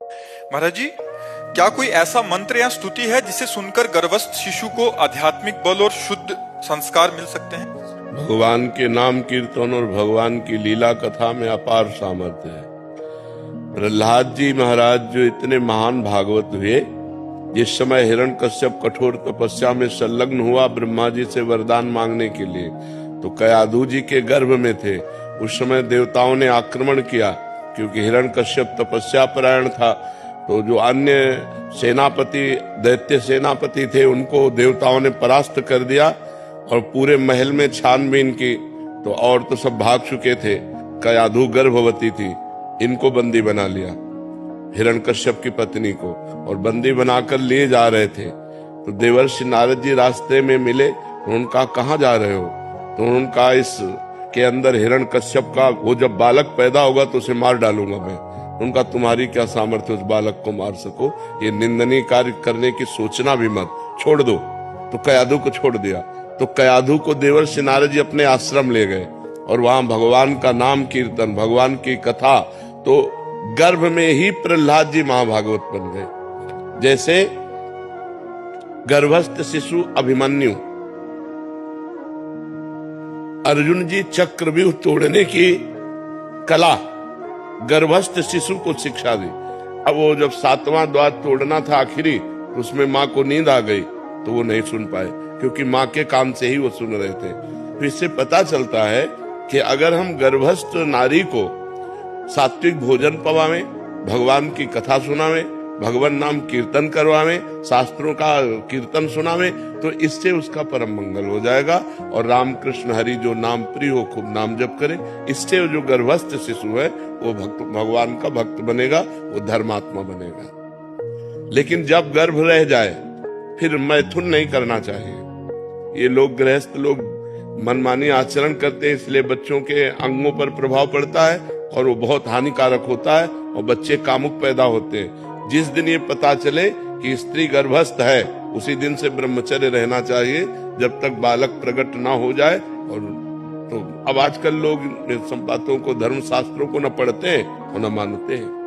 महाराज जी, क्या कोई ऐसा मंत्र या स्तुति है जिसे सुनकर गर्भस्थ शिशु को आध्यात्मिक बल और शुद्ध संस्कार मिल सकते हैं? भगवान के नाम कीर्तन और भगवान की लीला कथा में अपार सामर्थ्य है। प्रहलाद जी महाराज जो इतने महान भागवत हुए, जिस समय हिरण्यकश्यप कठोर तपस्या में संलग्न हुआ ब्रह्मा जी से वरदान मांगने के लिए, तो कयाधु जी के गर्भ में थे। उस समय देवताओं ने आक्रमण किया, क्योंकि हिरण्यकश्यप तपस्या परायण था। तो जो अन्य सेनापति, दैत्य सेनापति थे, उनको देवताओं ने परास्त कर दिया और पूरे महल में छानबीन की, तो और तो सब भाग चुके थे। कयाधु गर्भवती थी, इनको बंदी बना लिया, हिरण्यकश्यप की पत्नी को, और बंदी बनाकर लिए जा रहे थे। तो देवर्षि नारद जी रास्ते में मिले, तो उनका कहाँ जा रहे हो? तो उनका इस के अंदर हिरण्यकश्यप का वो जब बालक पैदा होगा तो उसे मार डालूंगा मैं। उनका तुम्हारी क्या सामर्थ्य उस बालक को मार सको? ये निंदनीय कार्य करने की सोचना भी मत, छोड़ दो। तो कयाधु को छोड़ दिया। तो कयाधु को देवर्षि नारद जी अपने आश्रम ले गए और वहां भगवान का नाम कीर्तन, भगवान की कथा, तो गर्भ में ही प्रहलाद जी महाभागवत बन गए। जैसे गर्भस्थ शिशु अभिमन्यु, अर्जुन जी चक्रव्यूह तोड़ने की कला गर्भस्थ शिशु को शिक्षा दी। अब वो जब 7वां द्वार तोड़ना था आखिरी, तो उसमें माँ को नींद आ गई, तो वो नहीं सुन पाए, क्योंकि माँ के कान से ही वो सुन रहे थे। तो इससे पता चलता है कि अगर हम गर्भस्थ नारी को सात्विक भोजन पवावें, भगवान की कथा सुनावें, भगवान नाम कीर्तन करवावें, शास्त्रों का कीर्तन सुनावें, तो इससे उसका परम मंगल हो जाएगा। और राम कृष्ण हरि जो नाम प्रिय हो, खूब नाम जप करे, इससे जो गर्भस्थ शिशु है वो भगवान का भक्त बनेगा, वो धर्मात्मा बनेगा। लेकिन जब गर्भ रह जाए, फिर मैथुन नहीं करना चाहिए। ये लोग, गृहस्थ लोग मनमानी आचरण करते हैं, इसलिए बच्चों के अंगों पर प्रभाव पड़ता है और वो बहुत हानिकारक होता है और बच्चे कामुक पैदा होते हैं। जिस दिन ये पता चले कि स्त्री गर्भस्थ है, उसी दिन से ब्रह्मचर्य रहना चाहिए, जब तक बालक प्रकट ना हो जाए। और तो अब आजकल लोग इन बातों को, धर्म शास्त्रों को न पढ़ते हैं और न मानते हैं।